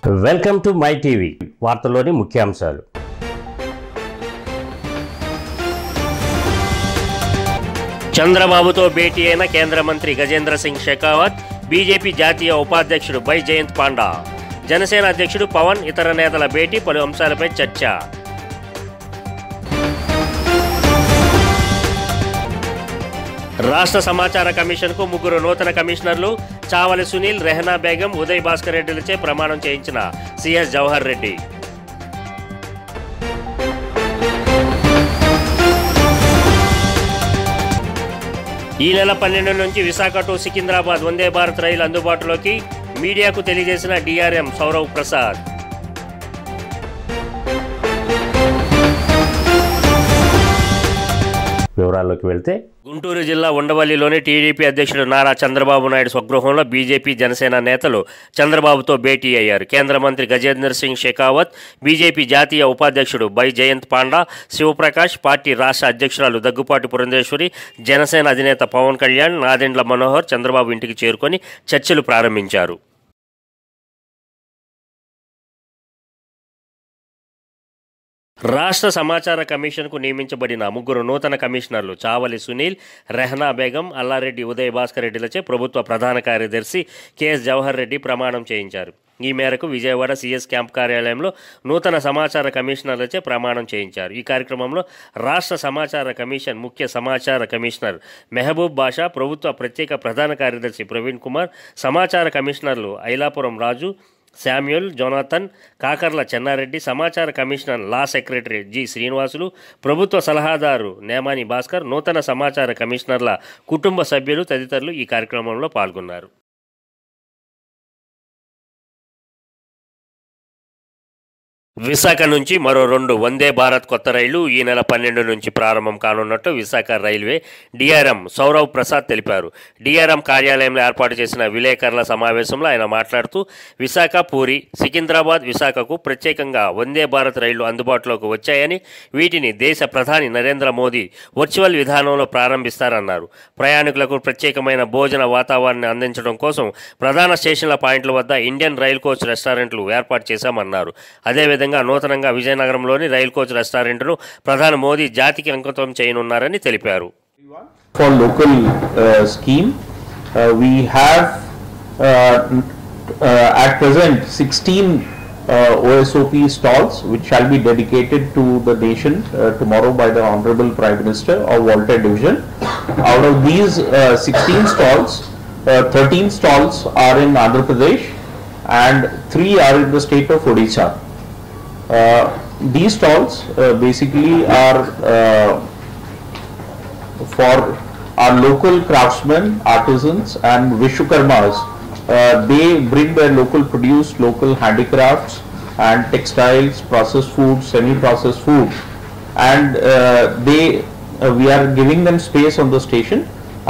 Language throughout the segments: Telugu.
వెల్కమ్ టు మై టీవీ వార్తల్లోని ముఖ్యాంశాలు. చంద్రబాబుతో భేటీ అయిన కేంద్ర మంత్రి గజేంద్ర సింగ్ షెకావత్, బీజేపీ జాతీయ ఉపాధ్యక్షుడు బై జయంత్ పాండా, జనసేన అధ్యక్షుడు పవన్, ఇతర నేతల భేటీ, పలు అంశాలపై చర్చ. రాష్ట్ర సమాచార కమిషన్కు 3 నూతన కమిషనర్లు చావలి సునీల్, రెహనా బేగం, ఉదయ్ భాస్కర్ రెడ్డిలచే ప్రమాణం చేయించిన సిఎస్ జవహర్ రెడ్డి. ఈ నెల 12 నుంచి విశాఖ టు సికింద్రాబాద్ వందే భారత్ రైలు అందుబాటులోకి, మీడియాకు తెలియజేసిన డిఆర్ఎం సౌరవ్ ప్రసాద్. వివరాల్లోకి వెళ్తే, గుంటూరు జిల్లా ఉండవల్లిలోని టీడీపీ అధ్యక్షుడు నారా చంద్రబాబు నాయుడు స్వగృహంలో బీజేపీ, జనసేన నేతలు చంద్రబాబుతో భేటీ అయ్యారు. కేంద్ర మంత్రి గజేంద్ర సింగ్ షెకావత్, బీజేపీ జాతీయ ఉపాధ్యక్షుడు బై జయంత్ పాండా, శివప్రకాష్, పార్టీ రాష్ట్ర అధ్యక్షురాలు దగ్గుపాటి పురంధేశ్వరి, జనసేన అధినేత పవన్ కళ్యాణ్, నాదెండ్ల మనోహర్ చంద్రబాబు ఇంటికి చేరుకొని చర్చలు ప్రారంభించారు. రాష్ట్ర సమాచార కమిషన్కు నియమించబడిన 3 నూతన కమిషనర్లు చావలి సునీల్, రెహనా బేగం, అల్లారెడ్డి, ఉదయ్ భాస్కర్ రెడ్డిలచే ప్రభుత్వ ప్రధాన కార్యదర్శి కెఎస్ జవహర్ రెడ్డి ప్రమాణం చేయించారు. ఈ మేరకు విజయవాడ సిఎస్ క్యాంప్ కార్యాలయంలో నూతన సమాచార కమిషనర్లచే ప్రమాణం చేయించారు. ఈ కార్యక్రమంలో రాష్ట్ర సమాచార కమిషన్ ముఖ్య సమాచార కమిషనర్ మెహబూబ్ బాషా, ప్రభుత్వ ప్రత్యేక ప్రధాన కార్యదర్శి ప్రవీణ్ కుమార్, సమాచార కమిషనర్లు ఐలాపురం రాజు, శామ్యూల్, జోనాథన్, కాకర్ల చెన్నారెడ్డి, సమాచార కమిషనర్ లా సెక్రటరీ జి శ్రీనివాసులు, ప్రభుత్వ సలహాదారు నేమాని భాస్కర్, నూతన సమాచార కమిషనర్ల కుటుంబ సభ్యులు తదితరులు ఈ కార్యక్రమంలో పాల్గొన్నారు. విశాఖ నుంచి మరో 2 వందే భారత్ కొత్త రైళ్లు ఈ నెల 12 నుంచి ప్రారంభం కానున్నట్టు విశాఖ రైల్వే డిఆర్ఎం సౌరవ్ ప్రసాద్ తెలిపారు. డిఆర్ఎం కార్యాలయంలో ఏర్పాటు చేసిన విలేకరుల సమావేశంలో ఆయన మాట్లాడుతూ, విశాఖ, పూరి, సికింద్రాబాద్, విశాఖకు ప్రత్యేకంగా వందే భారత్ రైళ్లు అందుబాటులోకి వచ్చాయని, వీటిని దేశ ప్రధాని నరేంద్ర మోదీ వర్చువల్ విధానంలో ప్రారంభిస్తారన్నారు. ప్రయాణికులకు ప్రత్యేకమైన భోజన వాతావరణాన్ని అందించడం కోసం ప్రధాన స్టేషన్ల పాయింట్ల వద్ద ఇండియన్ రైల్ కోచ్ రెస్టారెంట్లు ఏర్పాటు చేశామన్నారు. అదేవిధంగా నూతనంగా విజయనగరంలోని రైల్ కోచ్ రెస్టారెంట్ను ప్రధాని మోదీ జాతికి అంకితం చేయనున్నారని తెలిపారు. For local scheme, we have at present 16 OSOP stalls which shall be dedicated to the nation tomorrow by the Honorable Prime Minister of Volta Division. Out of these 16 stalls, 13 stalls are in Andhra Pradesh and 3 are in the state of Odisha. These stalls basically are for our local craftsmen, artisans and Vishwakarmas. They bring their local produce, local handicrafts and textiles, processed food, semi-processed food, and we are giving them space on the station.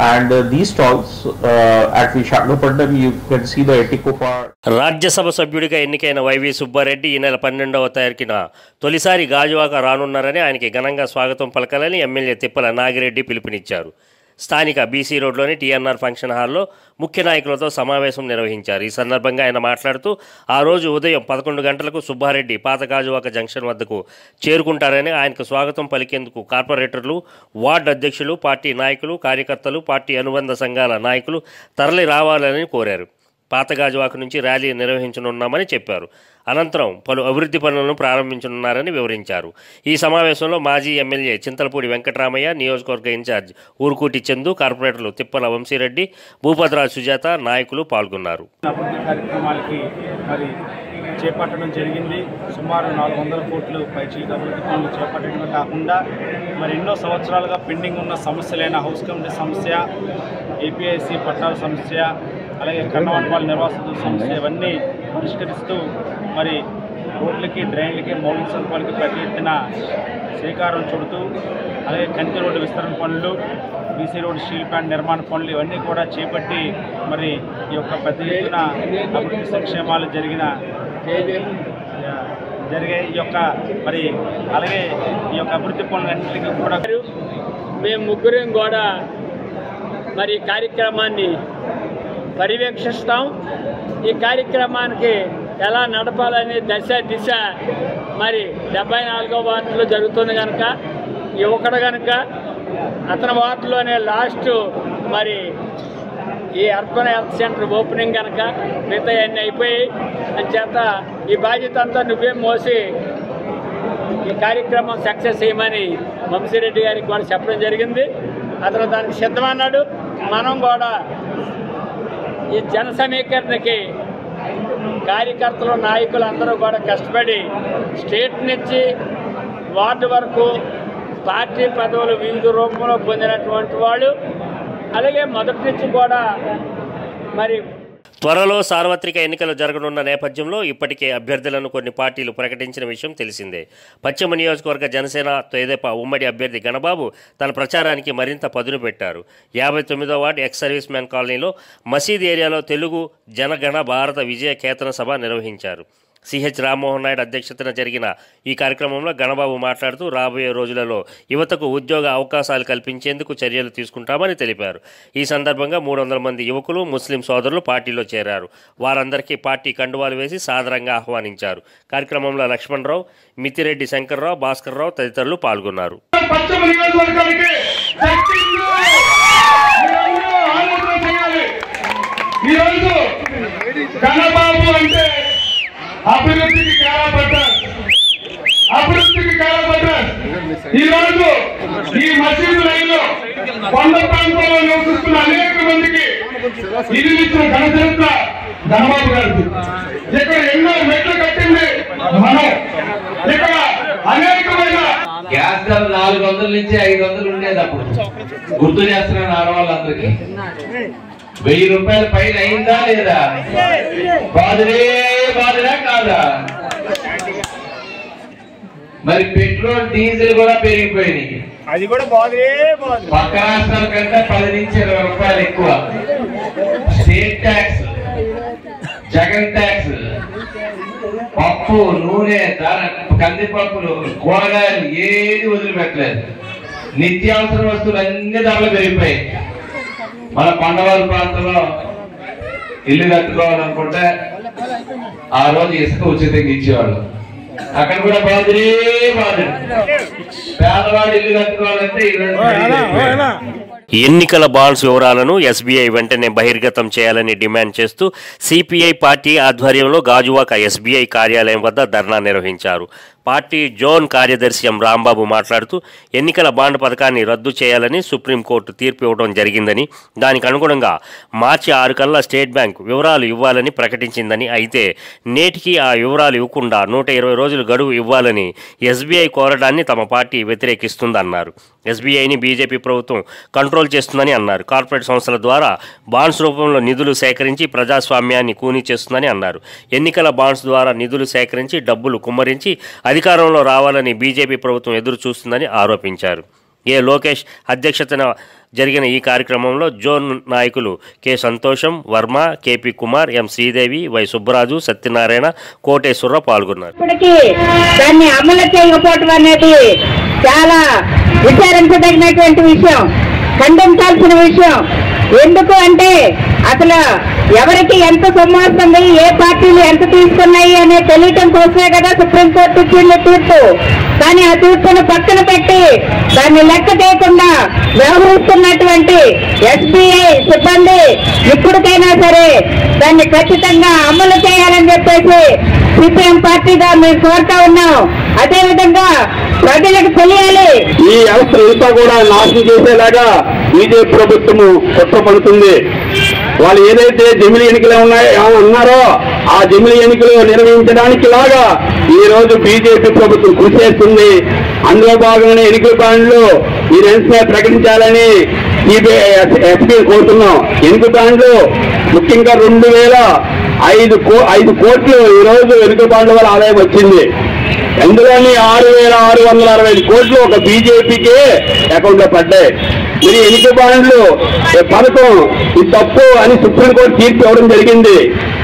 And these stalls at Vishakhapatnam, you can see the Etico Park. Rajya Sabha సభ్యుడిగా ఎన్నికైన వైవి సుబ్బారెడ్డి ఈ నెల 12వ తారీఖున తొలిసారి గాజువాక రానున్నారని, ఆయనకి ఘనంగా స్వాగతం పలకాలని ఎమ్మెల్యే తిప్పల నాగిరెడ్డి పిలుపునిచ్చారు. స్థానిక బీసీ రోడ్లోని టీఎన్ఆర్ ఫంక్షన్ హాల్లో ముఖ్య నాయకులతో సమావేశం నిర్వహించారు. ఈ సందర్భంగా ఆయన మాట్లాడుతూ, ఆ రోజు ఉదయం 11 గంటలకు సుబ్బారెడ్డి పాత గాజువాక జంక్షన్ వద్దకు చేరుకుంటారని, ఆయనకు స్వాగతం పలికేందుకు కార్పొరేటర్లు, వార్డు అధ్యక్షులు, పార్టీ నాయకులు, కార్యకర్తలు, పార్టీ అనుబంధ సంఘాల నాయకులు తరలి రావాలని కోరారు. పాత గాజువాక నుంచి ర్యాలీ నిర్వహించనున్నామని చెప్పారు. అనంతరం పలు అభివృద్ధి పనులను ప్రారంభించనున్నారని వివరించారు. ఈ సమావేశంలో మాజీ ఎమ్మెల్యే చింతలపూడి వెంకటరామయ్య, నియోజకవర్గ ఇన్ఛార్జ్ ఊరుకూటి చందు, కార్పొరేటర్లు తిప్పల వంశీరెడ్డి, భూపద్రాజ్ సుజాత, నాయకులు పాల్గొన్నారు. చేపట్టడం జరిగింది. సుమారు 400 కోట్లు పైచీలకు అభివృద్ధి పనులు చేపట్టడమే కాకుండా మరి ఎన్నో సంవత్సరాలుగా పెండింగ్ ఉన్న సమస్యలైన హౌస్ కమిటీ సమస్య, ఏపీఐసి పట్టాల సమస్య, అలాగే కన్నవాడపాలెం నిర్వాసితుల సమస్య ఇవన్నీ పరిష్కరిస్తూ మరి రోడ్లకి, డ్రైన్లకి, మౌలిక సదుపాయాలకి పెద్ద ఎత్తున శ్రీకారం చుడుతూ, అలాగే కంటి రోడ్డు విస్తరణ పనులు, బీసీ రోడ్ స్టీల్ ప్లాంట్ నిర్మాణ పనులు ఇవన్నీ కూడా చేపట్టి మరి ఈ యొక్క పెద్ద ఎత్తున అభివృద్ధి సంక్షేమాలు జరిగే ఈ యొక్క మరి అలాగే ఈ యొక్క అభివృద్ధి పనులన్నింటికి కూడా మేము ముగ్గురం కూడా మరి కార్యక్రమాన్ని పర్యవేక్షిస్తాం. ఈ కార్యక్రమానికి ఎలా నడపాలని దశ దిశ మరి 74వ వార్డులో జరుగుతుంది కనుక యువకుడు కనుక అతని వార్డులోనే లాస్ట్ మరి ఈ అర్బన్ హెల్త్ సెంటర్ ఓపెనింగ్ కనుక మిగతా అన్నీ అయిపోయి అని చేత ఈ బాధ్యత అంతా నువ్వే మోసి ఈ కార్యక్రమం సక్సెస్ చేయమని వంశీరెడ్డి గారికి కూడా చెప్పడం జరిగింది. అతను దానికి సిద్ధమన్నాడు. మనం కూడా ఈ జన సమీకరణకి కార్యకర్తలు నాయకులు అందరూ కూడా కష్టపడి స్టేట్ నుంచి వార్డు వరకు పార్టీ పదవులు వివిధ రూపంలో పొందినటువంటి వాళ్ళు అలాగే మొదటి నుంచి కూడా మరి త్వరలో సార్వత్రిక ఎన్నికలు జరగనున్న నేపథ్యంలో ఇప్పటికే అభ్యర్థులను కొన్ని పార్టీలు ప్రకటించిన విషయం తెలిసిందే. పశ్చిమ నియోజకవర్గ జనసేన తెదేపా ఉమ్మడి అభ్యర్థి గణబాబు తన ప్రచారానికి మరింత పదును పెట్టారు. 59వ వార్డు ఎక్స్ సర్వీస్ మ్యాన్ కాలనీలో మసీద్ ఏరియాలో తెలుగు జనగణ భారత విజయ కేతన సభ నిర్వహించారు. సిహెచ్ రామ్మోహన్ నాయుడు అధ్యక్షతన జరిగిన ఈ కార్యక్రమంలో గణబాబు మాట్లాడుతూ రాబోయే రోజులలో యువతకు ఉద్యోగ అవకాశాలు కల్పించేందుకు చర్యలు తీసుకుంటామని తెలిపారు. ఈ సందర్భంగా 300 మంది యువకులు ముస్లిం సోదరులు పార్టీలో చేరారు. వారందరికీ పార్టీ కండువాలు వేసి సాదరంగా ఆహ్వానించారు. కార్యక్రమంలో లక్ష్మణరావు, మితిరెడ్డి శంకర్రావు, భాస్కర్రావు తదితరులు పాల్గొన్నారు. అభివృద్ధికి కాలపడ్డారు. ఈరోజు ఈ మసీదు లైన్లో కొండ ప్రాంతంలో నివసిస్తున్న అనేక మందికి ఇల్లు ఇచ్చిన ఘనచరిత్ర గణబాబు గారికి. ఇక్కడ ఎన్నో మెట్లు కట్టింది మనం. ఇక్కడ అనేకమైన గ్యాస్ ధర 400 నుంచి 500 ఉండేది. అప్పుడు గుర్తు చేస్తున్నాను ఆడవాళ్ళందరికీ. 1000 రూపాయల పైన అయిందా లేదా? బాధరా కాదా? మరి పెట్రోల్ డీజిల్ కూడా పెరిగిపోయినాయి. అది కూడా పక్క రాష్ట్రాల కంటే 10 నుంచి 20 రూపాయలు ఎక్కువ. స్టేట్ ట్యాక్స్, జగన్ ట్యాక్స్, పప్పు, నూనె, కందిపప్పులు, కూరగాయలు ఏది వదిలిపెట్టలేదు. నిత్యావసర వస్తువులు అన్ని ధరలు పెరిగిపోయాయి. మన కొండవారి ప్రాంతంలో ఇల్లు కట్టుకోవాలనుకుంటే ఆ రోజు ఇసుక ఉచితంగా ఇచ్చేవాళ్ళు. అక్కడ కూడా బాధుడే పేదవాడు ఇల్లు కట్టుకోవాలంటే ఎన్నికల బాండ్స్ వివరాలను ఎస్బీఐ వెంటనే బహిర్గతం చేయాలని డిమాండ్ చేస్తూ సిపిఐ పార్టీ ఆధ్వర్యంలో గాజువాక ఎస్బీఐ కార్యాలయం వద్ద ధర్నా నిర్వహించారు. పార్టీ జోన్ కార్యదర్శి ఎం రాంబాబు మాట్లాడుతూ ఎన్నికల బాండ్ పథకాన్ని రద్దు చేయాలని సుప్రీంకోర్టు తీర్పు ఇవ్వడం జరిగిందని, దానికి అనుగుణంగా మార్చి 6 కల్లా స్టేట్ బ్యాంక్ వివరాలు ఇవ్వాలని ప్రకటించిందని, అయితే నేటికి ఆ వివరాలు ఇవ్వకుండా 120 రోజులు గడువు ఇవ్వాలని ఎస్బీఐ కోరడాన్ని తమ పార్టీ వ్యతిరేకిస్తుందన్నారు. ఎస్బీఐని బీజేపీ ప్రభుత్వం కంట్రోల్ చేస్తుందని అన్నారు. కార్పొరేట్ సంస్థల ద్వారా బాండ్స్ రూపంలో నిధులు సేకరించి ప్రజాస్వామ్యాన్ని కూనీ చేస్తుందని అన్నారు. ఎన్నికల బాండ్స్ ద్వారా నిధులు సేకరించి డబ్బులు కుమ్మరించి అధికారంలో రావాలని బీజేపీ ప్రభుత్వం ఎదురు చూస్తుందని ఆరోపించారు. ఏ లోకేష్ అధ్యక్షతన జరిగిన ఈ కార్యక్రమంలో జోన్ నాయకులు K Santosham, Varma, KP Kumar, M Sridevi, Y Subbaraju, Satyanarayana, Koteswararao పాల్గొన్నారు. దాన్ని అమలు చేయకపోవడం అనేది చాలా విచారించదగినటువంటి విషయం, ఖండించాల్సిన విషయం. ఎందుకు అంటే అసలు ఎవరికి ఎంత సొమ్ము వస్తుంది, ఏ పార్టీలు ఎంత తీసుకున్నాయి అనే తెలియటం కోసమే కదా సుప్రీంకోర్టు ఇచ్చింది తీర్పు. కానీ ఆ తీర్పును పక్కన పెట్టి దాన్ని లెక్క చేయకుండా వ్యవహరిస్తున్నటువంటి ఎస్బీఐ సిబ్బంది ఇప్పటికైనా సరే దాన్ని ఖచ్చితంగా అమలు చేయాలని చెప్పేసి సిపిఎం పార్టీగా మేము కోరుతా ఉన్నాం. అదేవిధంగా ప్రజలకు తెలియాలి. ఈ వ్యవస్థ అంతా కూడా నాశనం చేసేలాగా బీజేపీ ప్రభుత్వము కుట్రపడుతుంది. వాళ్ళు ఏదైతే జమిలీ ఎన్నికలు అన్నారో ఆ జమిలీ ఎన్నికలు నిర్వహించడానికి లాగా ఈ రోజు బీజేపీ ప్రభుత్వం కృషి చేస్తుంది. అందులో భాగంగానే ఎన్నికల బాండ్లు ఈ వెంటనే ప్రకటించాలని ఎస్పీ కోరుతున్నాం. ఎన్నికల బాండ్లు ముఖ్యంగా 2005 కోట్లు ఈ రోజు ఎన్నికల బాండ్ల వల్ల ఆదాయం వచ్చింది. అందులోని 6665 కోట్లు ఒక బీజేపీకే అకౌంట్ లో పడ్డాయి. మరి ఎన్నికల బాండ్లు పథకం ఇది తప్పు అని సుప్రీంకోర్టు తీర్పు ఇవ్వడం జరిగింది.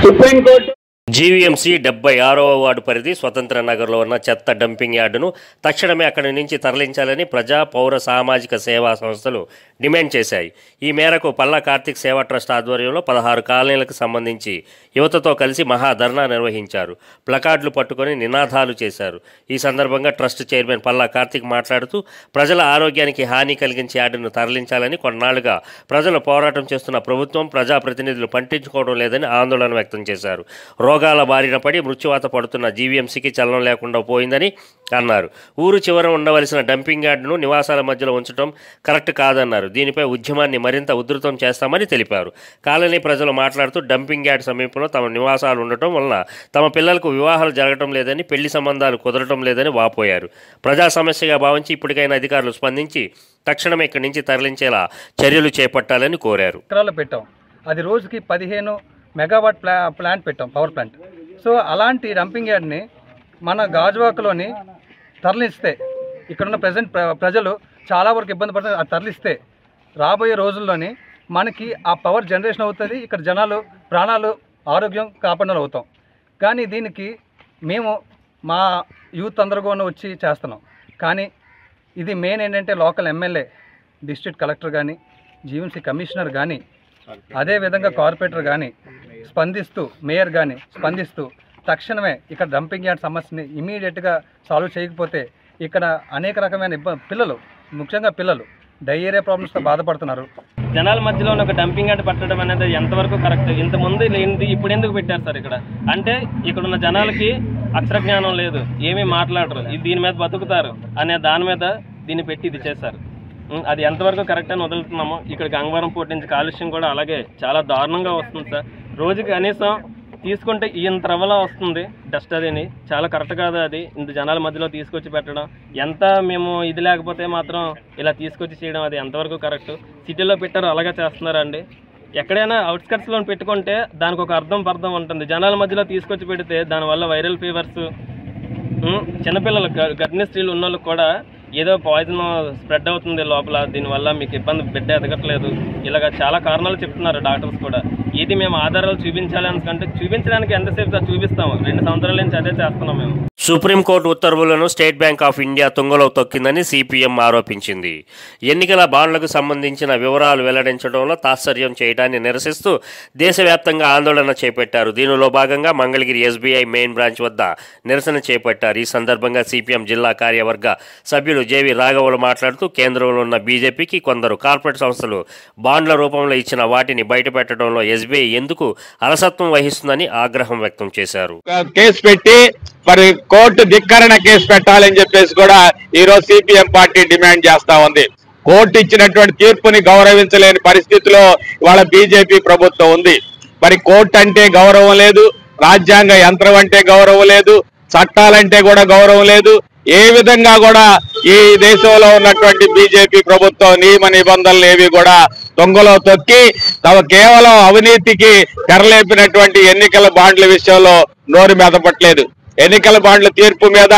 సుప్రీంకోర్టు జీవీఎంసీ 76వ వార్డు పరిధి స్వతంత్ర నగర్లో ఉన్న చెత్త డంపింగ్ యార్డును తక్షణమే అక్కడి నుంచి తరలించాలని ప్రజా పౌర సామాజిక సేవా సంస్థలు డిమాండ్ చేశాయి. ఈ మేరకు పల్లా కార్తీక్ సేవా ట్రస్ట్ ఆధ్వర్యంలో 16 కాలనీలకు సంబంధించి యువతతో కలిసి మహాధర్నా నిర్వహించారు. ప్లకార్డులు పట్టుకొని నినాదాలు చేశారు. ఈ సందర్భంగా ట్రస్ట్ చైర్మన్ పల్లా కార్తీక్ మాట్లాడుతూ ప్రజల ఆరోగ్యానికి హాని కలిగించే యార్డును తరలించాలని కొన్నాళ్లుగా ప్రజలు పోరాటం చేస్తున్న ప్రభుత్వం ప్రజాప్రతినిధులు పట్టించుకోవడం లేదని ఆందోళన వ్యక్తం చేశారు. రోగాల బారిన పడి మృత్యువాత పడుతున్న జీవీఎంసీకి చలనం లేకుండా పోయిందని అన్నారు. ఊరు చివర ఉండవలసిన డంపింగ్ యార్డును నివాసాల మధ్యలో ఉంచడం కరెక్ట్ కాదన్నారు. దీనిపై ఉద్యమాన్ని మరింత ఉధృతం చేస్తామని తెలిపారు. కాలనీ ప్రజలు మాట్లాడుతూ డంపింగ్ యార్డ్ సమీపంలో తమ నివాసాలు ఉండటం వలన తమ పిల్లలకు వివాహాలు జరగడం లేదని, పెళ్లి సంబంధాలు కుదరటం లేదని వాపోయారు. ప్రజా సమస్యగా భావించి ఇప్పటికైనా అధికారులు స్పందించి తక్షణమే ఇక్కడి నుంచి తరలించేలా చర్యలు చేపట్టాలని కోరారు. అది రోజుకి 15 మెగావాట్ ప్లాంట్ పెట్టాం, పవర్ ప్లాంట్. సో అలాంటి డంపింగ్ యార్డ్ని మన గాజువాకలోని తరలిస్తే ఇక్కడున్న ప్రజలు చాలా వరకు ఇబ్బంది పడుతుంది. అది తరలిస్తే రాబోయే రోజుల్లోని మనకి ఆ పవర్ జనరేషన్ అవుతుంది. ఇక్కడ జనాలు ప్రాణాలు ఆరోగ్యం కాపాడలు అవుతాం. కానీ దీనికి మేము మా యూత్ అందరూ కూడా వచ్చి చేస్తున్నాం. కానీ ఇది మెయిన్ ఏంటంటే లోకల్ ఎమ్మెల్యే, డిస్ట్రిక్ట్ కలెక్టర్ కానీ, జీవీఎంసీ కమిషనర్ కానీ, అదేవిధంగా కార్పొరేటర్ కానీ స్పందిస్తూ, మేయర్ కానీ స్పందిస్తూ తక్షణమే ఇక్కడ డంపింగ్ యార్డ్ సమస్యని ఇమీడియట్గా సాల్వ్ చేయకపోతే ఇక్కడ అనేక రకమైన పిల్లలు, ముఖ్యంగా పిల్లలు డయేరియా ప్రాబ్లమ్స్తో బాధపడుతున్నారు. జనాల మధ్యలో ఒక డంపింగ్ యార్డ్ పట్టడం అనేది ఎంతవరకు కరెక్ట్? ఇంతకుముందు లేనిది ఇప్పుడు ఎందుకు పెట్టారు సార్ ఇక్కడ? అంటే ఇక్కడ ఉన్న జనాలకి అక్షర జ్ఞానం లేదు, ఏమీ మాట్లాడరు, దీని మీద బతుకుతారు అనే దాని మీద దీన్ని పెట్టి ఇది చేశారు. అది ఎంతవరకు కరెక్ట్ అని వదులుతున్నాము. ఇక్కడ గంగవరం పోటీ నుంచి కాలుష్యం కూడా అలాగే చాలా దారుణంగా వస్తుంది సార్. రోజుకి కనీసం తీసుకుంటే ఇంత రవ్వలా వస్తుంది డస్ట్. అదిని చాలా కరెక్ట్ కాదు. అది ఇంత జనాల మధ్యలో తీసుకొచ్చి పెట్టడం ఎంత మేము ఇది లేకపోతే మాత్రం ఇలా తీసుకొచ్చి చేయడం అది ఎంతవరకు కరెక్ట్? సిటీలో పెట్టారు అలాగే చేస్తున్నారండి. ఎక్కడైనా అవుట్స్కట్స్లో పెట్టుకుంటే దానికి ఒక పర్థం ఉంటుంది. జనాల మధ్యలో తీసుకొచ్చి పెడితే దానివల్ల వైరల్ ఫీవర్స్, చిన్నపిల్లలు, గర్భిణీ స్త్రీలు ఉన్న వాళ్ళకి కూడా ఏదో పాయిజన్ స్ప్రెడ్ అవుతుంది లోపల. దీనివల్ల మీకు ఇబ్బంది, బిడ్డ ఎదగట్లేదు, ఇలాగ చాలా కారణాలు చెప్తున్నారు డాక్టర్స్ కూడా. ఇది మేము ఆధారాలు చూపించాలనుకంటే చూపించడానికి ఎంతసేపు చూపిస్తాము? 2 సంవత్సరాల నుంచి అదే చేస్తున్నాం మేము. సుప్రీంకోర్టు ఉత్తర్వులను స్టేట్ బ్యాంక్ ఆఫ్ ఇండియా తుంగలో తొక్కిందని సిపిఎం ఆరోపించింది. ఎన్నికల బాండ్లకు సంబంధించిన వివరాలు వెల్లడించడంలో తాత్సర్యం చేయడాన్ని నిరసిస్తూ దేశవ్యాప్తంగా ఆందోళన చేపట్టారు. దీనిలో భాగంగా మంగళగిరి ఎస్బీఐ మెయిన్ బ్రాంచ్ వద్ద నిరసన చేపట్టారు. ఈ సందర్భంగా సిపిఎం జిల్లా కార్యవర్గ సభ్యులు జేవి రాఘవులు మాట్లాడుతూ కేంద్రంలో ఉన్న బీజేపీకి కొందరు కార్పొరేట్ సంస్థలు బాండ్ల రూపంలో ఇచ్చిన వాటిని బయటపెట్టడంలో ఎస్బీఐ ఎందుకు అలసత్వం వహిస్తుందని ఆగ్రహం వ్యక్తం చేశారు. కేసు పెట్టి మరి కోర్టు ధిక్కరణ కేసు పెట్టాలని చెప్పేసి కూడా ఈరోజు సిపిఎం పార్టీ డిమాండ్ చేస్తా ఉంది. కోర్టు ఇచ్చినటువంటి తీర్పుని గౌరవించలేని పరిస్థితిలో వాళ్ళ బీజేపీ ప్రభుత్వం ఉంది. మరి కోర్టు అంటే గౌరవం లేదు, రాజ్యాంగ యంత్రం అంటే గౌరవం లేదు, చట్టాలంటే కూడా గౌరవం లేదు. ఏ విధంగా కూడా ఈ దేశంలో ఉన్నటువంటి బీజేపీ ప్రభుత్వం నియమ నిబంధనలు ఏవి కూడా దొంగలో తొక్కి తమ కేవలం అవినీతికి తెరలేపినటువంటి ఎన్నికల బాండ్ల విషయంలో నోరు మెదపట్లేదు. ఎన్నికల బాండ్ల తీర్పు మీద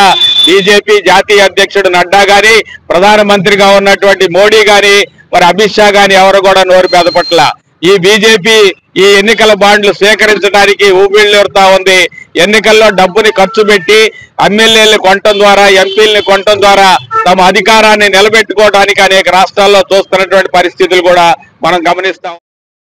బీజేపీ జాతీయ అధ్యక్షుడు నడ్డా గాని, ప్రధానమంత్రిగా ఉన్నటువంటి మోడీ గాని, మరి అమిత్ షా గాని ఎవరు కూడా నోరు మెదపట్ల. ఈ బీజేపీ ఈ ఎన్నికల బాండ్లు స్వీకరించడానికి ఊపిళ్ళూరుతా ఉంది. ఎన్నికల్లో డబ్బుని ఖర్చు పెట్టి ఎమ్మెల్యేలను కొనటం ద్వారా, ఎంపీలను కొనటం ద్వారా తమ అధికారాన్ని నిలబెట్టుకోవడానికి అనేక రాష్ట్రాల్లో చూస్తున్నటువంటి పరిస్థితులు కూడా మనం గమనిస్తాం.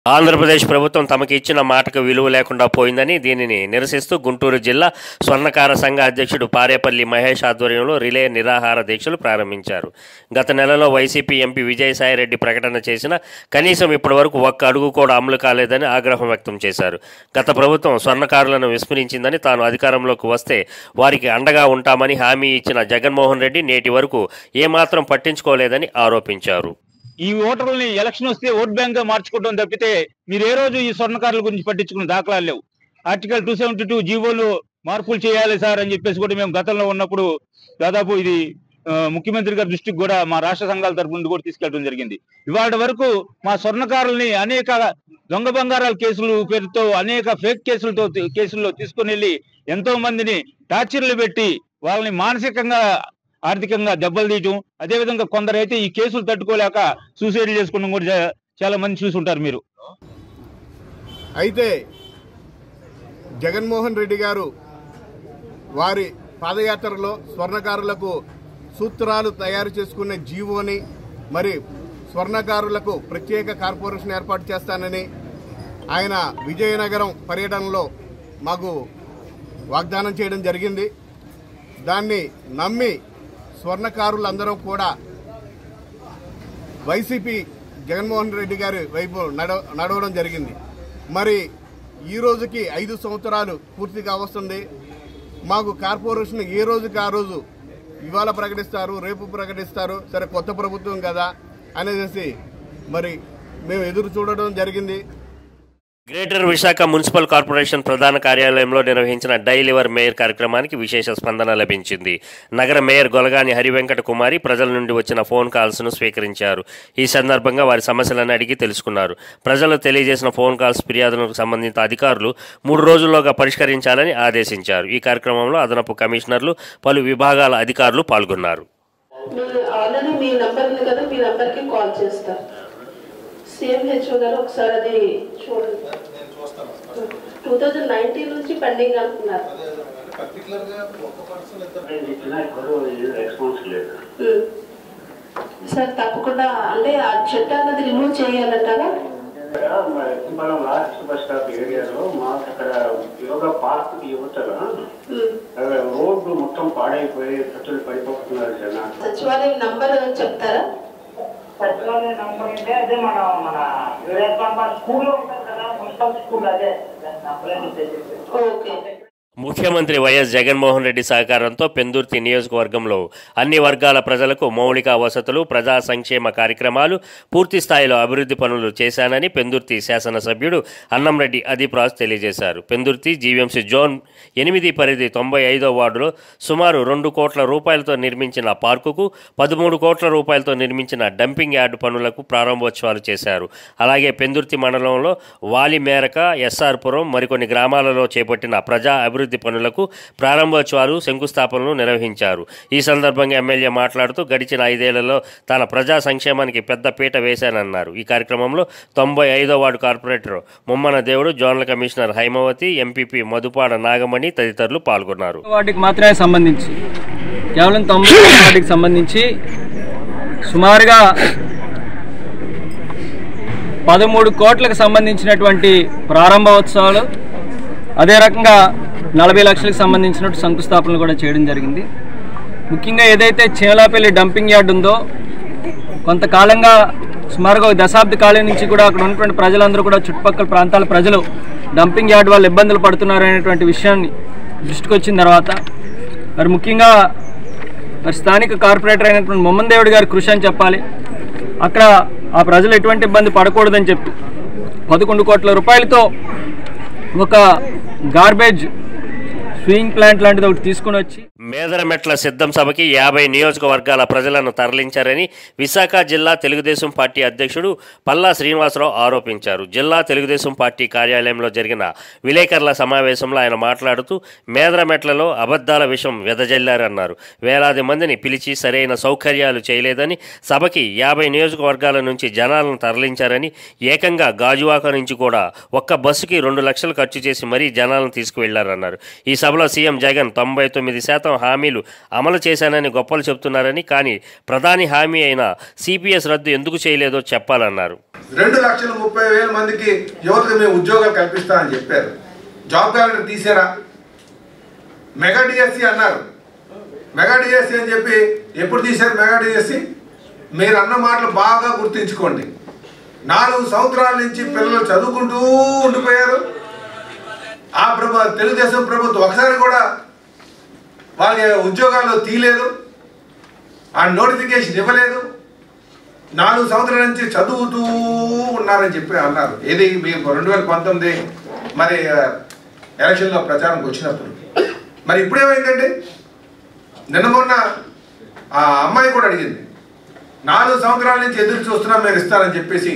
ఆంధ్రప్రదేశ్ ప్రభుత్వం తమకి ఇచ్చిన మాటకు విలువ లేకుండా పోయిందని దీనిని నిరసిస్తూ గుంటూరు జిల్లా స్వర్ణకార సంఘ అధ్యక్షుడు పారేపల్లి మహేష్ ఆధ్వర్యంలో రిలే నిరాహార దీక్షలు ప్రారంభించారు. గత నెలలో వైసీపీ ఎంపీ విజయసాయిరెడ్డి ప్రకటన చేసిన కనీసం ఇప్పటివరకు ఒక్క అడుగు కూడా అమలు కాలేదని ఆగ్రహం వ్యక్తం చేశారు. గత ప్రభుత్వం స్వర్ణకారులను విస్మరించిందని, తాను అధికారంలోకి వస్తే వారికి అండగా ఉంటామని హామీ ఇచ్చిన జగన్మోహన్ రెడ్డి నేటి వరకు ఏమాత్రం పట్టించుకోలేదని ఆరోపించారు. ఈ ఓటర్లని ఎలక్షన్ వస్తే ఓట్ బ్యాంక్ గా మార్చుకోవడం తప్పితే మీరు ఏ రోజు ఈ స్వర్ణకారుల గురించి పట్టించుకున్న దాఖలాలు లేవు. ఆర్టికల్ 272 జీవోలు మార్పులు చేయాలి సార్ అని చెప్పేసి కూడా మేము గతంలో ఉన్నప్పుడు దాదాపు ఇది ముఖ్యమంత్రి గారి దృష్టికి కూడా మా రాష్ట్ర సంఘాల తరపు నుండి కూడా తీసుకెళ్లడం జరిగింది. ఇవాళ వరకు మా స్వర్ణకారుల్ని అనేక దొంగ బంగారాల కేసులు పేరుతో అనేక ఫేక్ కేసుల్లో తీసుకుని వెళ్ళి ఎంతో మందిని టార్చర్లు పెట్టి వాళ్ళని మానసికంగా, ఆర్థికంగా దెబ్బలు తీయటం, అదేవిధంగా కొందరైతే ఈ కేసులు తట్టుకోలేక సూసైడ్ చేసుకోవడం కూడా చాలా మంది చూసుంటారు మీరు. అయితే జగన్మోహన్ రెడ్డి గారు వారి పాదయాత్రలో స్వర్ణకారులకు సూత్రాలు తయారు చేసుకునే జీవోని మరి స్వర్ణకారులకు ప్రత్యేక కార్పొరేషన్ ఏర్పాటు చేస్తానని ఆయన విజయనగరం పర్యటనలో మాకు వాగ్దానం చేయడం జరిగింది. దాన్ని నమ్మి స్వర్ణకారులందరూ కూడా వైసీపీ జగన్మోహన్ రెడ్డి గారి వైపు నడవడం జరిగింది. మరి ఈ రోజుకి 5 సంవత్సరాలు పూర్తిగా వస్తుంది. మాకు కార్పొరేషన్ ఏ రోజుకి ఆ రోజు ఇవాళ ప్రకటిస్తారు, రేపు ప్రకటిస్తారు, సరే కొత్త ప్రభుత్వం కదా అనేసి మరి మేము ఎదురు చూడడం జరిగింది. గ్రేటర్ విశాఖ మున్సిపల్ కార్పొరేషన్ ప్రధాన కార్యాలయంలో నిర్వహించిన డైలివర్ మేయర్ కార్యక్రమానికి విశేష స్పందన లభించింది. నగర మేయర్ గొలగాని హరివెంకట కుమారి ప్రజల నుండి వచ్చిన ఫోన్ కాల్స్ను స్వీకరించారు. ఈ సందర్భంగా వారి సమస్యలను అడిగి తెలుసుకున్నారు. ప్రజలు తెలియజేసిన ఫోన్ కాల్స్ ఫిర్యాదులకు సంబంధిత అధికారులు 3 రోజుల్లోగా పరిష్కరించాలని ఆదేశించారు. ఈ కార్యక్రమంలో అదనపు కమిషనర్లు, పలు విభాగాల అధికారులు పాల్గొన్నారు. CMHO గారు ఒకసారి అది చూడండి. 2019 నుంచి పెండింగ్ అంటున్నారు. సార్ తప్పకుండా అంటే ఆ చెట్టు అన్నది రిమూవ్ చేయాలంటారా? మనం లాస్ట్ బస్ స్టాప్ ఏరియాలో మాకు అక్కడ యోగా పార్క్ యువతల రోడ్డు మొత్తం పాడైపోయి ఖర్చులు పడిపోతున్నారు జనాలు. సచివాలయం నంబర్ చెప్తారా? సచివాలయ నంబర్ అంటే అదే మన స్కూల్లో ఉంటారు కదా, మున్సిపల్ స్కూల్, అదే ఓకే. ముఖ్యమంత్రి వైఎస్ జగన్మోహన్ రెడ్డి సహకారంతో పెందుర్తి నియోజకవర్గంలో అన్ని వర్గాల ప్రజలకు మౌలిక వసతులు, ప్రజా సంక్షేమ కార్యక్రమాలు, పూర్తి స్థాయిలో అభివృద్ధి పనులు చేశానని పెందుర్తి శాసనసభ్యుడు అన్నంరెడ్డి అదీప్రాజ్ తెలియజేశారు. పెందుర్తి జీవీఎంసీ జోన్ 8 పరిధి 95వ వార్డులో సుమారు 2 కోట్ల రూపాయలతో నిర్మించిన పార్కుకు 13 కోట్ల రూపాయలతో నిర్మించిన డంపింగ్ యార్డు పనులకు ప్రారంభోత్సవాలు చేశారు. అలాగే పెందుర్తి మండలంలో వాలిమేరక, ఎస్ఆర్పురం మరికొన్ని గ్రామాలలో చేపట్టిన ప్రజా అభివృద్ధి పనులకు ప్రారంభోత్సవాలు, శంకుస్థాపనలు నిర్వహించారు. ఈ సందర్భంగా ఎమ్మెల్యే మాట్లాడుతూ గడిచిన 5 ఏళ్లలో తన ప్రజా సంక్షేమానికి పెద్ద పీట వేశానన్నారు. ఈ కార్యక్రమంలో 95వ వార్డు కార్పొరేటర్ ముమ్మన దేవుడు, zonal commissioner Haimavathi, MPP Madhupada Nagamani తదితరులు పాల్గొన్నారు. వాటికి మాత్రమే సంబంధించి కేవలం 90 వాటికి సంబంధించి సుమారుగా 13 కోట్లకు సంబంధించినటువంటి ప్రారంభోత్సవాలు, అదే రకంగా 40 లక్షలకు సంబంధించినట్టు శంకుస్థాపనలు కూడా చేయడం జరిగింది. ముఖ్యంగా ఏదైతే చీమలాపల్లి డంపింగ్ యార్డ్ ఉందో కొంతకాలంగా సుమారుగా 1 దశాబ్ద కాలం నుంచి కూడా అక్కడ ఉన్నటువంటి ప్రజలందరూ కూడా చుట్టుపక్కల ప్రాంతాల ప్రజలు డంపింగ్ యార్డ్ వాళ్ళు ఇబ్బందులు పడుతున్నారు అనేటువంటి విషయాన్ని దృష్టికి వచ్చిన తర్వాత మరి ముఖ్యంగా స్థానిక కార్పొరేటర్ అయినటువంటి ముమ్మన్ దేవుడి గారి కృషి అని చెప్పాలి. అక్కడ ఆ ప్రజలు ఎటువంటి ఇబ్బంది పడకూడదని చెప్పి 11 కోట్ల రూపాయలతో ఒక గార్బేజ్ స్వింగ్ ప్లాంట్ లాంటిది ఒకటి తీసుకుని వచ్చి మేదరమెట్ల సిద్ధం సభకి 50 నియోజకవర్గాల ప్రజలను తరలించారని విశాఖ జిల్లా తెలుగుదేశం పార్టీ అధ్యక్షుడు పల్లా శ్రీనివాసరావు ఆరోపించారు. జిల్లా తెలుగుదేశం పార్టీ కార్యాలయంలో జరిగిన విలేకరుల సమావేశంలో ఆయన మాట్లాడుతూ మేదరమెట్లలో అబద్ధాల విషయం వెదజల్లారన్నారు. వేలాది మందిని పిలిచి సరైన సౌకర్యాలు చేయలేదని, సభకి 50 నియోజకవర్గాల నుంచి జనాలను తరలించారని, ఏకంగా గాజువాక నుంచి కూడా ఒక్క బస్సుకి 2 లక్షలు ఖర్చు చేసి మరీ జనాలను తీసుకువెళ్లారన్నారు. ఈ సభలో సీఎం జగన్ 99% హామీలు అమలు చేశానని గొప్పలు చెబుతున్నారని, కానీ ప్రధాని హామీ అయిన సిపిఎస్ రద్దు ఎందుకు చేయలేదో చెప్పాలన్నారు. 2,30,000 మందికి యువతకు మేము ఉద్యోగాలు కల్పిస్తామని చెప్పారు. జాబ్ క్యాలెండర్ తీసారా? మెగా డిఎస్సి అన్నారు. మెగా డిఎస్సి అని చెప్పి ఎప్పుడు తీశారు మెగా డిఎస్సి? మీరు అన్న మాటలు బాగా గుర్తుంచుకోండి. 4 సంవత్సరాల నుంచి పిల్లలు చదువుకుంటూ ఉండిపోయారు. ఆ తెలుగుదేశం ప్రభుత్వం ఒకసారి కూడా వాళ్ళకి ఉద్యోగాల్లో తీయలేదు, ఆ నోటిఫికేషన్ ఇవ్వలేదు. 4 సంవత్సరాల నుంచి చదువుతూ ఉన్నారని చెప్పి అన్నారు. ఏది మీకు 2019 మరి ఎలక్షన్లో ప్రచారంకి వచ్చినప్పుడు. మరి ఇప్పుడేమైందండి? నిన్న మొన్న ఆ అమ్మాయి కూడా అడిగింది, 4 సంవత్సరాల నుంచి ఎదురు చూస్తున్నాం మీరు ఇస్తారని చెప్పేసి.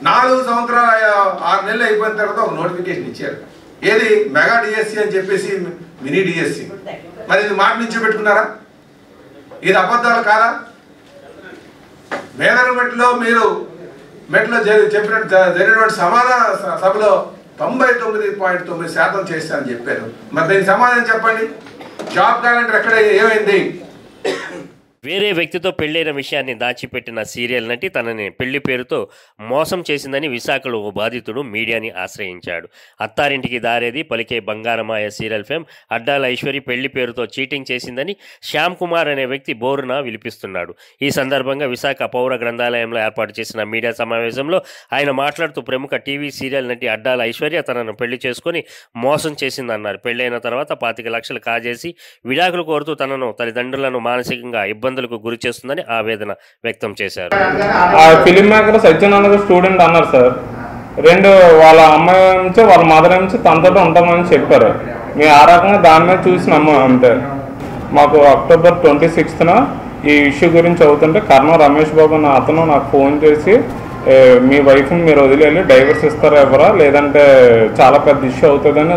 4 సంవత్సరాలు 6 నెలలు అయిపోయిన తర్వాత ఒక నోటిఫికేషన్ ఇచ్చారు. ఏది? మెగా డిఎస్సి అని చెప్పేసి మినీ డిఎస్సి. మరి ఇది మాట నుంచి పెట్టుకున్నారా? ఇది అబద్ధాలు కాదా? మేదరమెట్లో మీరు మెట్లో చెప్పినట్టు జరిగినటువంటి సమాధాన సభలో 99.9% చేస్తానని చెప్పారు. మరి దీనికి సమాధానం చెప్పండి. జాబ్ క్యాలెండర్ ఎక్కడ ఏమైంది? వేరే వ్యక్తితో పెళ్లైన విషయాన్ని దాచిపెట్టిన సీరియల్ నటి తనని పెళ్లి పేరుతో మోసం చేసిందని విశాఖలో ఓ బాధితుడు మీడియాని ఆశ్రయించాడు. అత్తారింటికి దారేది పలికే బంగారమాయ సీరియల్ ఫేమ్ అడ్డాల ఐశ్వర్య పెళ్లి పేరుతో చీటింగ్ చేసిందని శ్యామ్ కుమార్ అనే వ్యక్తి బోరున విలిపిస్తున్నాడు. ఈ సందర్భంగా విశాఖ పౌర గ్రంథాలయంలో ఏర్పాటు చేసిన మీడియా సమావేశంలో ఆయన మాట్లాడుతూ ప్రముఖ టీవీ సీరియల్ నటి అడ్డాల ఐశ్వర్య తనను పెళ్లి చేసుకుని మోసం చేసిందన్నారు. పెళ్లైన తర్వాత 25 లక్షలు కాజేసి విడాకులు కోరుతూ తనను తల్లిదండ్రులను మానసికంగా ఇబ్బందులకు గురి చేస్తుందని ఆవేదన వ్యక్తం చేశారు. ఆ ఫిలిం మేకర్ సత్యనారాయణ స్టూడెంట్ అన్నారు సార్. వాళ్ళ అమ్మాయి నుంచి వాళ్ళ మదర్ నుంచి తనతో ఉంటామని చెప్పారు. మేము ఆ రకంగా దాని మీద చూసి నమ్మాం అంతే. మాకు అక్టోబర్ 26న ఈ ఇష్యూ గురించి అవుతుంటే కర్ణం రమేష్ బాబు అన్న అతను నాకు ఫోన్ చేసి మీ వైఫ్ని మీరు వదిలేళ్ళి డైవర్స్ ఇస్తారా ఎవరా, లేదంటే చాలా పెద్ద ఇష్యూ అవుతుందని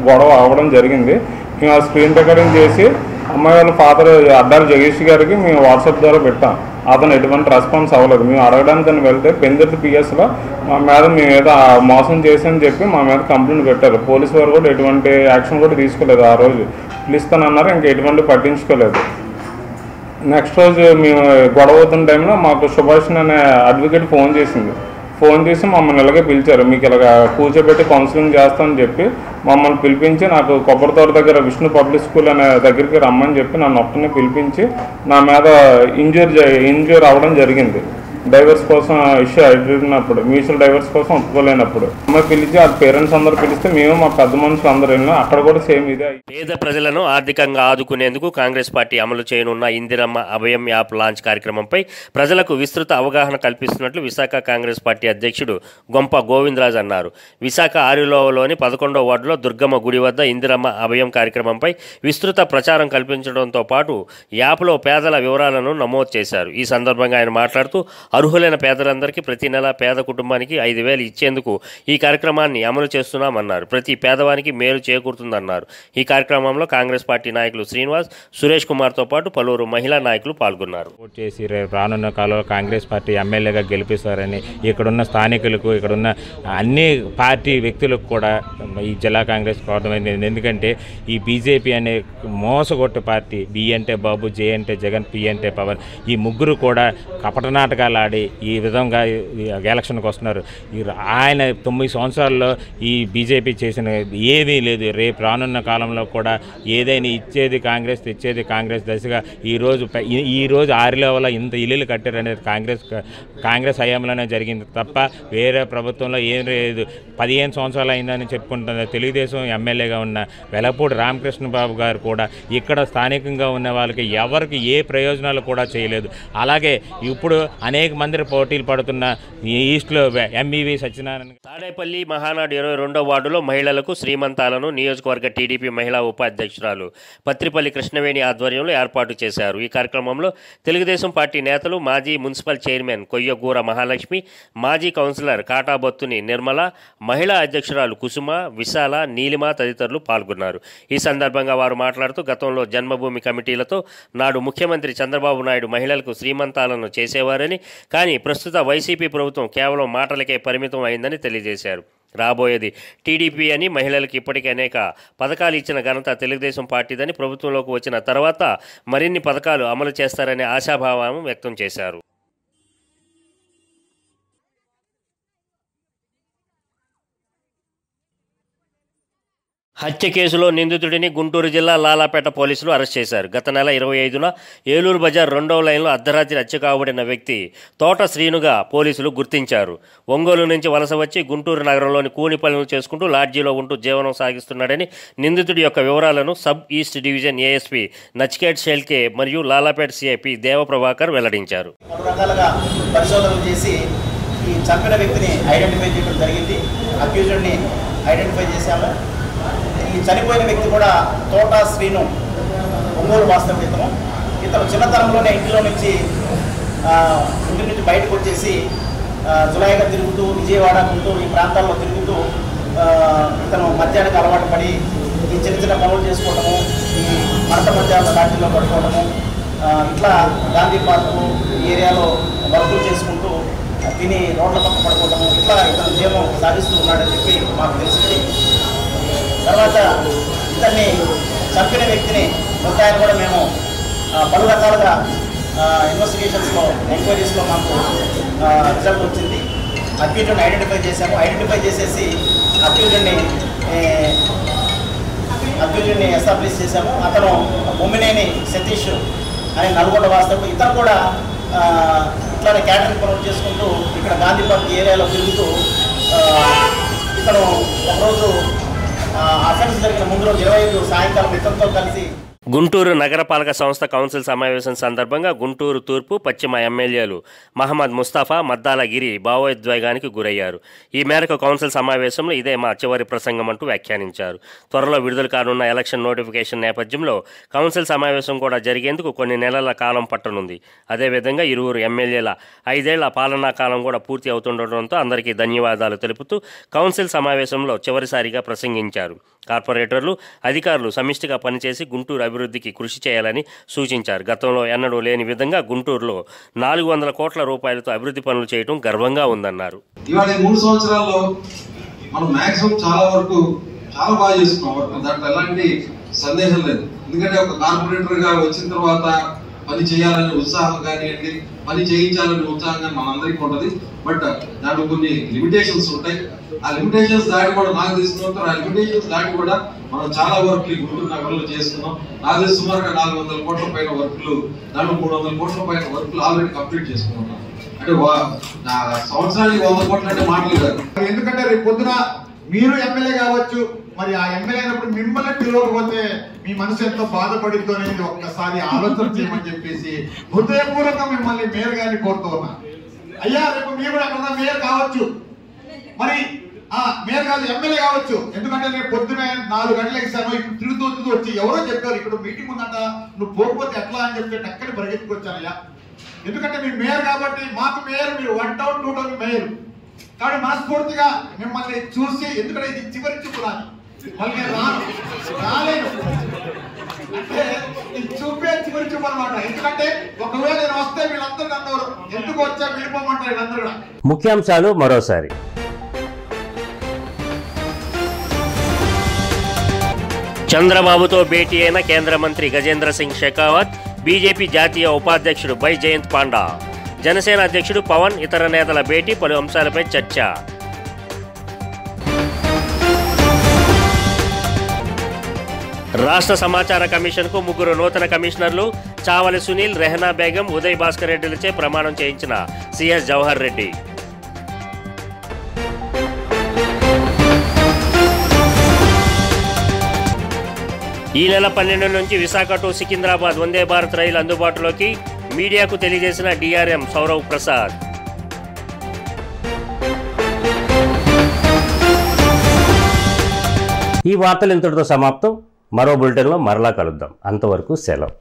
గొడవ అవ్వడం జరిగింది. మేము ఆ స్క్రీన్ రికార్డింగ్ చేసి అమ్మాయి వాళ్ళ ఫాదర్ అడ్డాల జగేష్ గారికి మేము వాట్సాప్ ద్వారా పెట్టాం. అతను ఎటువంటి రెస్పాన్స్ అవ్వలేదు. మేము అడగడానికి తను వెళ్తే పెందర్తి పిఎస్లో మా మీద మోసం చేసని చెప్పి మా మీద కంప్లైంట్ పెట్టారు. పోలీసు వారు కూడా ఎటువంటి యాక్షన్ కూడా తీసుకోలేదు. ఆ రోజు పిలుస్తానన్నారు, ఇంకా ఎటువంటి పట్టించుకోలేదు. నెక్స్ట్ రోజు మేము గొడవ అవుతున్న టైంలో మాకు సుభాష్ అనే అడ్వకేట్ ఫోన్ చేసి మమ్మల్ని ఇలాగే పిలిచారు. మీకు ఇలాగ కూర్చోబెట్టి కౌన్సిలింగ్ చేస్తామని చెప్పి మమ్మల్ని పిలిపించి నాకు కొబ్బరితోట దగ్గర విష్ణు పబ్లిక్ స్కూల్ అనే దగ్గరికి రమ్మని చెప్పి నన్ను ఒక్కనే పిలిపించి నా మీద ఇంజూర్ అవ్వడం జరిగింది. డైవర్స్ కోసం ఇష్యూ అడిగినప్పుడు మ్యూచువల్ డైవర్స్ కోసం ఒప్పుకోలేనప్పుడు అమ్మాయి పిలిచి ఆ పేరెంట్స్ అందరూ పిలిస్తే మేము మా పెద్ద మనుషులు అందరూ వెళ్ళినా అక్కడ కూడా సేమ్ ఇదే. పేద ప్రజలను ఆర్థికంగా ఆదుకునేందుకు కాంగ్రెస్ పార్టీ అమలు చేయనున్న ఇందిరమ్మ అభయం యాప్ లాంచ్ కార్యక్రమంపై ప్రజలకు విస్తృత అవగాహన కల్పిస్తున్నట్లు విశాఖ కాంగ్రెస్ పార్టీ అధ్యక్షుడు గొంప గోవిందరాజ్ అన్నారు. విశాఖ ఆరిలోవలోని 11వ వార్డులో దుర్గమ్మ గుడి వద్ద ఇందిరమ్మ అభయం కార్యక్రమంపై విస్తృత ప్రచారం కల్పించడంతో పాటు యాప్లో పేదల వివరాలను నమోదు చేశారు. ఈ సందర్భంగా ఆయన మాట్లాడుతూ అర్హులైన పేదలందరికీ ప్రతి నెల పేద కుటుంబానికి 5,000 ఇచ్చేందుకు ఈ కార్యక్రమాన్ని అమలు చేస్తున్నామన్నారు. ప్రతి పేదవానికి మేలు చేకూరుతుందన్నారు. ఈ కార్యక్రమంలో కాంగ్రెస్ పార్టీ నాయకులు శ్రీనివాస్, సురేష్ కుమార్తో పాటు పలువురు మహిళా నాయకులు పాల్గొన్నారు. చేసి రానున్న కాలంలో కాంగ్రెస్ పార్టీ ఎమ్మెల్యేగా గెలిపిస్తారని ఇక్కడున్న స్థానికులకు, ఇక్కడున్న అన్ని పార్టీ వ్యక్తులకు కూడా ఈ జిల్లా కాంగ్రెస్ కోరమైంది. ఎందుకంటే ఈ బీజేపీ అనే మోసగొట్టు పార్టీ, బి అంటే బాబు, జే అంటే జగన్, పి అంటే పవన్, ఈ ముగ్గురు కూడా కపట నాటకాలు ఆడి ఈ విధంగా ఎలక్షన్కి వస్తున్నారు. ఆయన 9 సంవత్సరాల్లో ఈ బీజేపీ చేసిన ఏమీ లేదు. రేపు రానున్న కాలంలో కూడా ఏదైనా ఇచ్చేది కాంగ్రెస్, తెచ్చేది కాంగ్రెస్ దశగా ఈరోజు ఆరిలో వల్ల ఇంత ఇల్లులు కట్టారనేది కాంగ్రెస్ హయాంలోనే జరిగింది తప్ప వేరే ప్రభుత్వంలో ఏం లేదు. 15 సంవత్సరాలు అయిందని చెప్పుకుంటున్న తెలుగుదేశం ఎమ్మెల్యేగా ఉన్న వెలపూడి రామకృష్ణ బాబు గారు కూడా ఇక్కడ స్థానికంగా ఉన్న వాళ్ళకి ఎవరికి ఏ ప్రయోజనాలు కూడా చేయలేదు. అలాగే ఇప్పుడు అనేక మంది పోటీలు పడుతున్న ఈస్ట్లో ఎంఈవి సత్యనారాయణ. తాడేపల్లి మహానాడు 22వ వార్డులో మహిళలకు శ్రీమంతాలను నియోజకవర్గ టీడీపీ మహిళా ఉపాధ్యక్షురాలు పత్రిపల్లి కృష్ణవేణి ఆధ్వర్యంలో ఏర్పాటు చేశారు. ఈ కార్యక్రమంలో తెలుగుదేశం పార్టీ నేతలు, మాజీ మున్సిపల్ చైర్మన్ కొయ్యగూర మహాలక్ష్మి, మాజీ కౌన్సిలర్ కాటాబొత్తుని నిర్మల, మహిళా అధ్యక్షురాలు కుసుమ, విశాల, నీలిమ తదితరులు పాల్గొన్నారు. ఈ సందర్భంగా వారు మాట్లాడుతూ గతంలో జన్మభూమి కమిటీలతో నాడు ముఖ్యమంత్రి చంద్రబాబు నాయుడు మహిళలకు శ్రీమంతాలను చేసేవారని, కానీ ప్రస్తుత వైసీపీ ప్రభుత్వం కేవలం మాటలకే పరిమితం అయిందని తెలియజేశారు. రాబోయేది టీడీపీ అని, మహిళలకు ఇప్పటికే అనేక పథకాలు ఇచ్చిన ఘనత తెలుగుదేశం పార్టీదని, ప్రభుత్వంలోకి వచ్చిన తర్వాత మరిన్ని పథకాలు అమలు చేస్తారనే ఆశాభావం వ్యక్తం చేశారు. హత్య కేసులో నిందితుడిని గుంటూరు జిల్లా లాలాపేట పోలీసులు అరెస్ట్ చేశారు. గత నెల 25న ఏలూరు బజార్ 2వ లైన్లో అర్ధరాత్రి హత్య కాబడిన వ్యక్తి తోట శ్రీనుగా పోలీసులు గుర్తించారు. ఒంగోలు నుంచి వలస వచ్చి గుంటూరు నగరంలోని కూని పనులు చేసుకుంటూ లాడ్జీలో ఉంటూ జీవనం సాగిస్తున్నాడని నిందితుడి యొక్క వివరాలను sub east division ASP Nachiket Shelke మరియు లాలాపేట సిఐపి దేవప్రభాకర్ వెల్లడించారు. పరిశోధనలు చేసి ఈ చంపిన వ్యక్తిని ఐడెంటిఫై చేయడం జరిగింది. అక్యూజ్డ్ని ఐడెంటిఫై చేశాము. ఈ చనిపోయిన వ్యక్తి కూడా తోట శ్రీను, ఒంగోలు వాస్తవ్యతము. ఇతను చిన్నతనంలోనే ఇంటి నుంచి బయటకు వచ్చేసి జులాయిగా తిరుగుతూ విజయవాడ, గుంటూరు ఈ ప్రాంతాల్లో తిరుగుతూ ఇతను మద్యానికి అలవాటు పడి ఈ చిన్న చిన్న పనులు చేసుకోవడము, ఈ మరట మధ్యాహ్న లాఠీలో పడుకోవడము, ఇట్లా గాంధీ పార్కు ఈ ఏరియాలో వర్కులు చేసుకుంటూ తిని రోడ్ల పక్క పడుకోవడము ఇట్లా ఇతను జీవనం సాగిస్తూ ఉన్నాడని చెప్పి మాకు తెలిసింది. తర్వాత ఇతన్ని చంపిన వ్యక్తిని ముద్దాయిని కూడా మేము పలు రకాలుగా ఇన్వెస్టిగేషన్స్లో ఎంక్వైరీస్లో మాకు రిజల్ట్ వచ్చింది. అక్యూజ్డ్ని ఐడెంటిఫై చేశాము. ఐడెంటిఫై చేసేసి అక్యూజ్డ్ని ఎస్టాబ్లిష్ చేశాము. అతను ముమ్మినేని సతీష్ అని నల్గొండ వాస్తవం. ఇతను కూడా ఇట్లానే క్యాటరింగ్ ప్రమోట్ చేసుకుంటూ ఇక్కడ గాంధీ పార్క్ ఏరియాలో తిరుగుతూ ఇతను ఒకరోజు అఫెన్స్ జరిగిన ముందు రోజు 25 సాయంకాలం ఇతనితో కలిసి గుంటూరు నగరపాలక సంస్థ కౌన్సిల్ సమావేశం సందర్భంగా గుంటూరు తూర్పు పశ్చిమ ఎమ్మెల్యేలు మహమ్మద్ ముస్తాఫా, మద్దాల గిరి భావోద్వేగానికి గురయ్యారు. ఈ మేరకు కౌన్సిల్ సమావేశంలో ఇదే మా చివరి ప్రసంగం అంటూ వ్యాఖ్యానించారు. త్వరలో విడుదల కానున్న ఎలక్షన్ నోటిఫికేషన్ నేపథ్యంలో కౌన్సిల్ సమావేశం కూడా జరిగేందుకు కొన్ని నెలల కాలం పట్టనుంది. అదేవిధంగా ఇరువురు ఎమ్మెల్యేల 5 ఏళ్ల పాలనా కాలం కూడా పూర్తి అవుతుండటంతో అందరికీ ధన్యవాదాలు తెలుపుతూ కౌన్సిల్ సమావేశంలో చివరిసారిగా ప్రసంగించారు. కార్పొరేటర్లు, అధికారులు సమిష్టిగా పనిచేసి గుంటూరు అభివృద్ధికి కృషి చేయాలని సూచించారు. గతంలో ఎన్నడూ లేని విధంగా గుంటూరులో 400 కోట్ల రూపాయలతో అభివృద్ధి పనులు చేయడం గర్వంగా ఉందన్నారు. ఇవాళ 3 సంవత్సరాల్లో మనం మాక్సిమం చాలా వరకు చాలా బాగా చేసుకున్నాం. దాంట్లో ఎలాంటి సందేహం లేదు. ఎందుకంటే ఒక కార్పొరేటర్ గా వచ్చిన తర్వాత పని చేయాలనే ఉత్సాహం కానివ్వండి, పని చేయించాలనే ఉత్సాహం కానీ మనందరికీ ఉంటుంది. బట్ దాంట్లో కొన్ని లిమిటేషన్స్ ఉంటాయి. ఆ లిమిటేషన్స్ దాటి కూడా నాకు తెలిసినంత ఆ లిమిటేషన్స్ దాటి కూడా మనం చాలా వర్క్లు గుంటూరు నగరంలో చేస్తున్నాం. నాకు తెలిసి సుమారుగా 400 కోట్ల పైన వర్క్లు, దాంట్లో 300 కోట్ల పైన వర్క్లు ఆల్రెడీ కంప్లీట్ చేసుకున్నాం. అంటే సంవత్సరానికి 100 కోట్లు అంటే మాటలు కాదు. ఎందుకంటే రేపు పొద్దున మీరు ఎమ్మెల్యే కావచ్చు, మరి ఆ ఎమ్మెల్యే అయినప్పుడు మిమ్మల్ని పిలవకపోతే మీ మనసు ఎంతో బాధపడిద్దో అనేది ఒక్కసారి ఆలోచన చేయమని చెప్పేసి హృదయపూర్వకంగా మిమ్మల్ని మేయర్ గారిని కోరుతూ ఉన్నా. అయ్యా రేపు మీరు కూడా అక్కడ మేయర్ కావచ్చు, మరి మేయర్ కాదు ఎమ్మెల్యే కావచ్చు. ఎందుకంటే నేను పొద్దునే 4 గంటలకు ఇస్తాను. ఇప్పుడు తిరుగుతూ వచ్చి ఎవరో చెప్పారు ఇక్కడ మీటింగ్ ఉందంట, నువ్వు పోకపోతే ఎట్లా అని చెప్తే టక్కని పరిగెత్తుకొచ్చానయ్యా. ఎందుకంటే మీరు మేయర్ కాబట్టి మాకు మేయర్, మీరు 1 టౌన్ 2 టౌన్ మేయర్ కాబట్టి మనస్ఫూర్తిగా మిమ్మల్ని చూసి, ఎందుకంటే ఇది చివరి చూపు రాని మళ్ళీ నేను రాలేను అంటే ఇది చూపే చివరి చూపు అనమాట. ఎందుకంటే ఒకవేళ నేను వస్తే వీళ్ళందరూ నన్ను ఎందుకు వచ్చా వెళ్ళిపోమంటారు వీళ్ళందరూ కూడా. ముఖ్యాంశాలు మరోసారి. చంద్రబాబుతో భేటీ అయిన కేంద్ర మంత్రి గజేంద్ర సింగ్ షెకావత్, బీజేపీ జాతీయ ఉపాధ్యక్షుడు బై జయంత్ పాండా, జనసేన అధ్యక్షుడు పవన్, ఇతర నేతల భేటీ, పలు అంశాలపై చర్చ. రాష్ట్ర సమాచార కమిషన్కు 3 నూతన కమిషనర్లు, చావలి సునీల్, రెహనా బేగం, ఉదయ్ భాస్కర్ రెడ్డిలచే ప్రమాణం చేయించిన సిఎస్ జవహర్ రెడ్డి. ఈ నెల 12 నుంచి విశాఖ టు సికింద్రాబాద్ వందే భారత్ రైలు అందుబాటులోకి, మీడియాకు తెలియజేసిన డిఆర్ఎం సౌరవ్ ప్రసాద్. ఈ వార్తలు ఇంతటితో సమాప్తం. మరో బులెటిన్లో మరలా కలుద్దాం. అంతవరకు సెలవు.